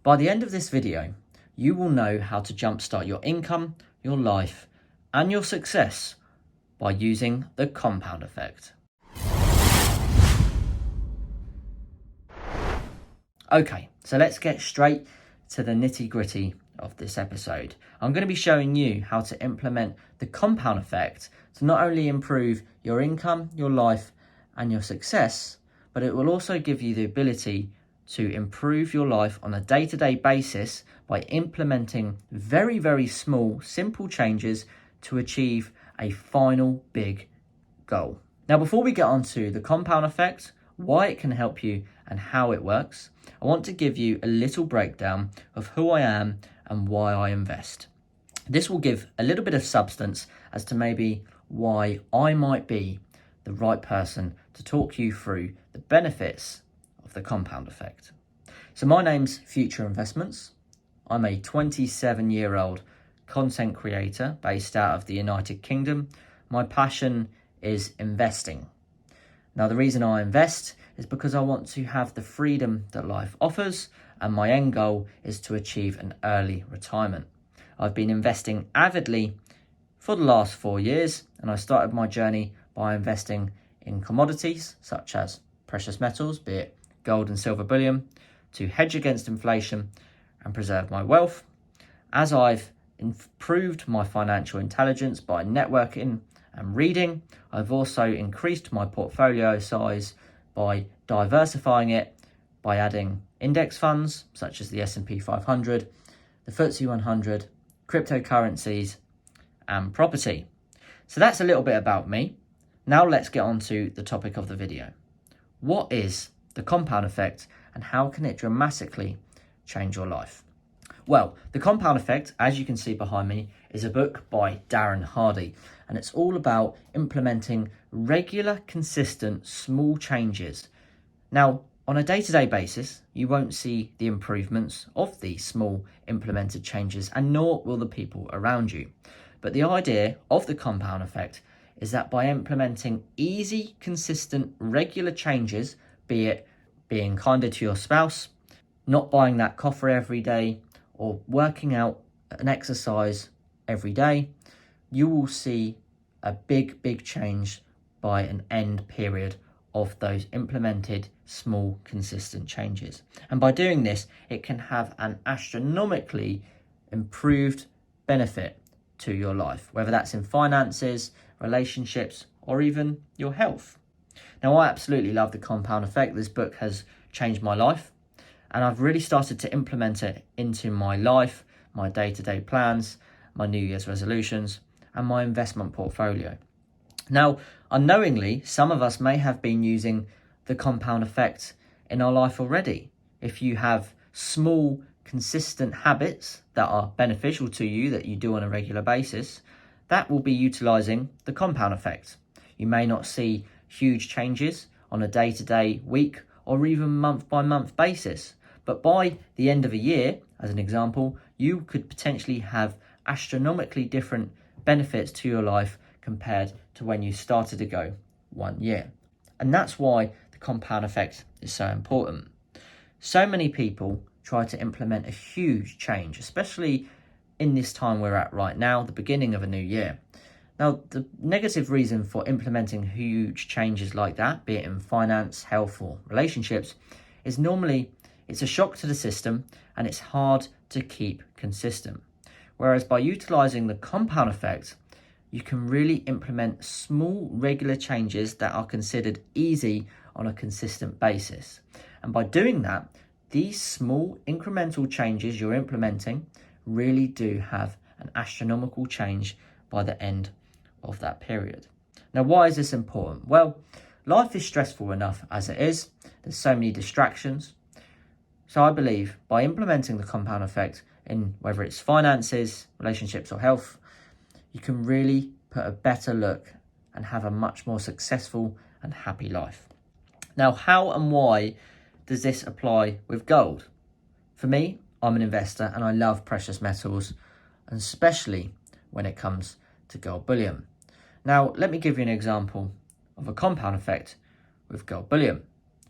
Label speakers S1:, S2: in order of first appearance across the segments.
S1: By the end of this video, you will know how to jumpstart your income, your life, and your success by using the compound effect. Okay, so let's get straight to the nitty-gritty of this episode. I'm going to be showing you how to implement the compound effect to not only improve your income, your life, and your success, but it will also give you the ability to improve your life on a day-to-day basis by implementing very, very small, simple changes to achieve a final big goal. Now, before we get on to the compound effect, why it can help you and how it works, I want to give you a little breakdown of who I am and why I invest. This will give a little bit of substance as to maybe why I might be the right person to talk you through the benefits of the compound effect. So my name's Future Investments. I'm a 27-year-old content creator based out of the United Kingdom. My passion is investing. Now, the reason I invest is because I want to have the freedom that life offers, and my end goal is to achieve an early retirement. I've been investing avidly for the last 4 years, and I started my journey by investing in commodities such as precious metals, be it gold and silver bullion, to hedge against inflation and preserve my wealth. As I've improved my financial intelligence by networking and reading, I've also increased my portfolio size by diversifying it by adding index funds such as the S&P 500, the FTSE 100, cryptocurrencies, and property. So that's a little bit about me. Now let's get on to the topic of the video. What is the compound effect and how can it dramatically change your life? Well, the compound effect, as you can see behind me, is a book by Darren Hardy, and it's all about implementing regular, consistent, small changes. Now, on a day-to-day basis, you won't see the improvements of these small implemented changes, and nor will the people around you. But the idea of the compound effect is that by implementing easy, consistent, regular changes, be it being kinder to your spouse, not buying that coffee every day, or working out an exercise every day, you will see a big change by an end period of those implemented small consistent changes. And by doing this, it can have an astronomically improved benefit to your life, whether that's in finances, relationships, or even your health. Now, I absolutely love the compound effect. This book has changed my life, and I've really started to implement it into my life, my day-to-day plans, my New Year's resolutions, and my investment portfolio. Now, unknowingly, some of us may have been using the compound effect in our life already. If you have small, consistent habits that are beneficial to you that you do on a regular basis, that will be utilizing the compound effect. You may not see huge changes on a day-to-day, week, or even month-by-month basis, but by the end of a year, as an example, you could potentially have astronomically different benefits to your life compared to when you started ago 1 year. And that's why the compound effect is so important. So many people try to implement a huge change, especially in this time we're at right now, the beginning of a new year. Now, the negative reason for implementing huge changes like that, be it in finance, health, or relationships, is normally it's a shock to the system and it's hard to keep consistent. Whereas by utilizing the compound effect, you can really implement small, regular changes that are considered easy on a consistent basis. And by doing that, these small incremental changes you're implementing really do have an astronomical change by the end of that period. Now, why is this important? Well, life is stressful enough as it is. There's so many distractions. So I believe by implementing the compound effect in whether it's finances, relationships, or health, you can really put a better look and have a much more successful and happy life. Now, how and why does this apply with gold? For me, I'm an investor and I love precious metals, and especially when it comes to gold bullion. Now, let me give you an example of a compound effect with gold bullion.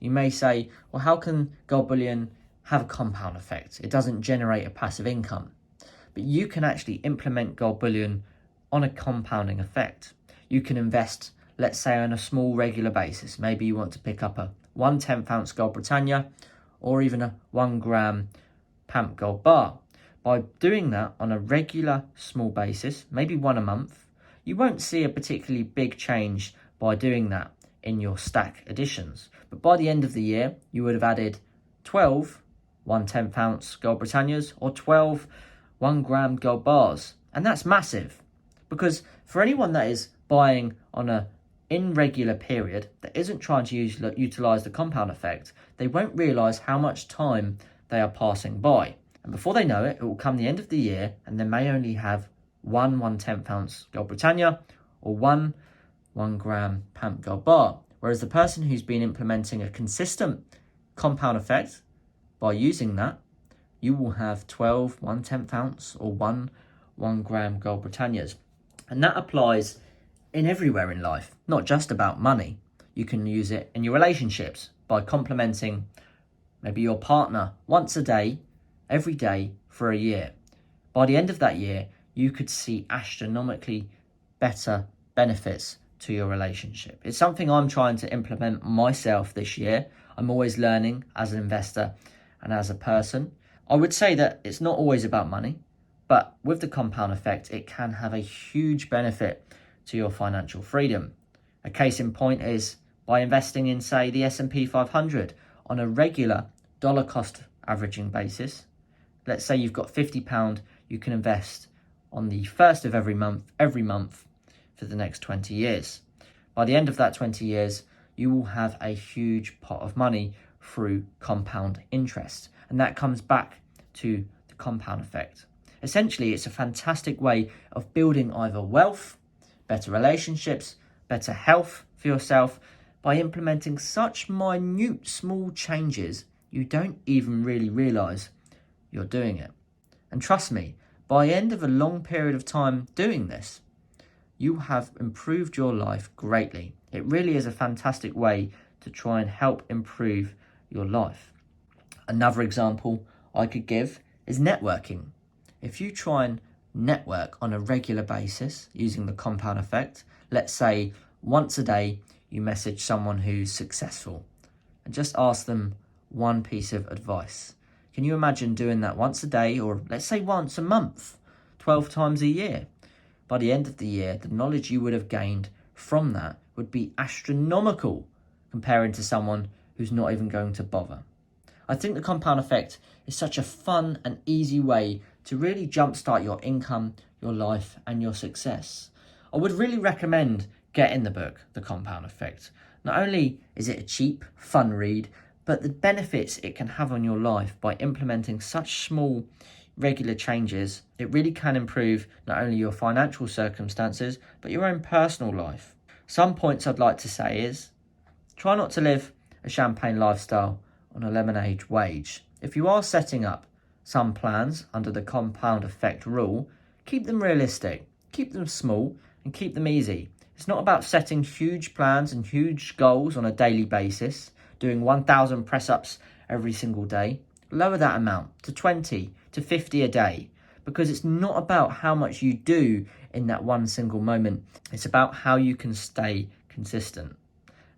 S1: You may say, well, how can gold bullion have a compound effect. It doesn't generate a passive income. But you can actually implement gold bullion on a compounding effect. You can invest, let's say, on a small regular basis. Maybe you want to pick up a 1/10 ounce Gold Britannia or even a 1 gram PAMP Gold Bar. By doing that on a regular small basis, maybe one a month, you won't see a particularly big change by doing that in your stack additions. But by the end of the year, you would have added 12 1/10 ounce Gold Britannias or 12 1 gram gold bars. And that's massive, because for anyone that is buying on a irregular period that isn't trying to utilize the compound effect, they won't realize how much time they are passing by. And before they know it, it will come the end of the year and they may only have 1/10 ounce Gold Britannia or 1 gram PAMP Gold Bar. Whereas the person who's been implementing a consistent compound effect, by using that, you will have 12 1/10 ounce or 1 gram Gold Britannias. And that applies in everywhere in life, not just about money. You can use it in your relationships by complementing maybe your partner once a day, every day for a year. By the end of that year, you could see astronomically better benefits to your relationship. It's something I'm trying to implement myself this year. I'm always learning as an investor and as a person. I would say that it's not always about money, but with the compound effect, it can have a huge benefit to your financial freedom. A case in point is by investing in, say, the S&P 500 on a regular dollar cost averaging basis. Let's say you've got £50, you can invest on the first of every month for the next 20 years. By the end of that 20 years, you will have a huge pot of money through compound interest. And that comes back to the compound effect. Essentially, it's a fantastic way of building either wealth, better relationships, better health for yourself by implementing such minute, small changes you don't even really realize you're doing it. And trust me, by the end of a long period of time doing this, you have improved your life greatly. It really is a fantastic way to try and help improve your life. Another example I could give is networking. If you try and network on a regular basis using the compound effect, let's say once a day you message someone who's successful and just ask them one piece of advice. Can you imagine doing that once a day, or let's say once a month, 12 times a year? By the end of the year, the knowledge you would have gained from that would be astronomical comparing to someone who's not even going to bother. I think the compound effect is such a fun and easy way to really jumpstart your income, your life, and your success. I would really recommend getting the book, The Compound Effect. Not only is it a cheap, fun read, but the benefits it can have on your life by implementing such small, regular changes, it really can improve not only your financial circumstances, but your own personal life. Some points I'd like to say is, try not to live a champagne lifestyle on a lemonade wage. If you are setting up some plans under the compound effect rule, keep them realistic, keep them small, and keep them easy. It's not about setting huge plans and huge goals on a daily basis, doing 1,000 press-ups every single day. Lower that amount to 20 to 50 a day, because it's not about how much you do in that one single moment. It's about how you can stay consistent.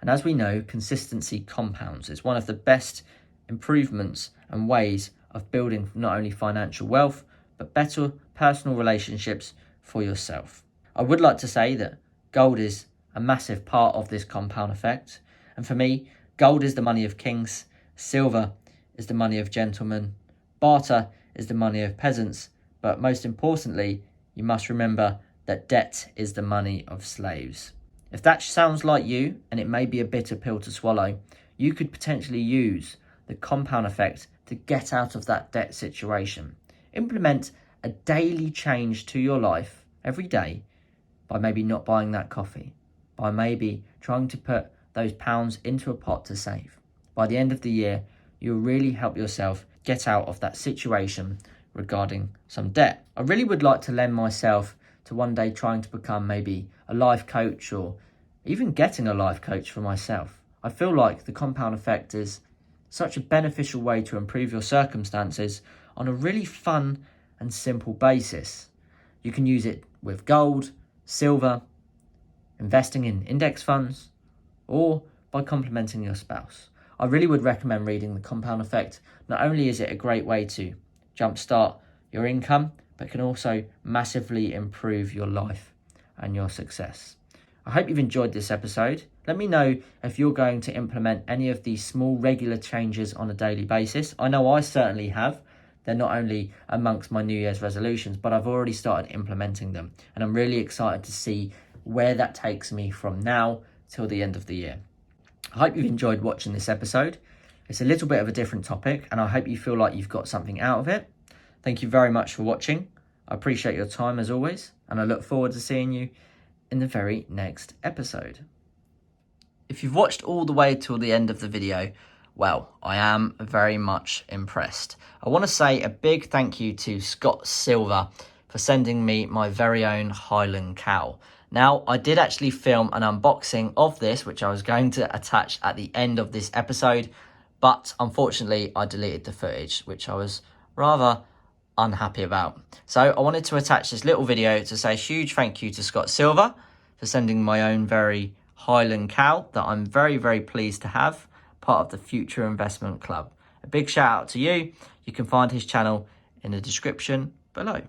S1: And as we know, consistency compounds. It's one of the best improvements and ways of building not only financial wealth, but better personal relationships for yourself. I would like to say that gold is a massive part of this compound effect. And for me, gold is the money of kings, silver is the money of gentlemen, barter is the money of peasants, but most importantly, you must remember that debt is the money of slaves. If that sounds like you, and it may be a bitter pill to swallow, you could potentially use the compound effect to get out of that debt situation. Implement a daily change to your life every day by maybe not buying that coffee, by maybe trying to put those pounds into a pot to save. By the end of the year, you'll really help yourself get out of that situation regarding some debt. I really would like to lend myself to one day trying to become maybe a life coach, or even getting a life coach for myself. I feel like the compound effect is such a beneficial way to improve your circumstances on a really fun and simple basis. You can use it with gold, silver, investing in index funds, or by complementing your spouse. I really would recommend reading The Compound Effect. Not only is it a great way to jumpstart your income, but can also massively improve your life and your success. I hope you've enjoyed this episode. Let me know if you're going to implement any of these small regular changes on a daily basis. I know I certainly have. They're not only amongst my New Year's resolutions, but I've already started implementing them. And I'm really excited to see where that takes me from now till the end of the year. I hope you've enjoyed watching this episode. It's a little bit of a different topic, and I hope you feel like you've got something out of it. Thank you very much for watching. I appreciate your time as always, and I look forward to seeing you in the very next episode. If you've watched all the way till the end of the video, well, I am very much impressed. I want to say a big thank you to Scott Silver for sending me my very own Highland cow. Now, I did actually film an unboxing of this, which I was going to attach at the end of this episode, but unfortunately I deleted the footage, which I was rather unhappy about. So I wanted to attach this little video to say a huge thank you to Scott Silver for sending my own very Highland cow that I'm very, very pleased to have, part of the Future Investment Club. A big shout out to you. You can find his channel in the description below.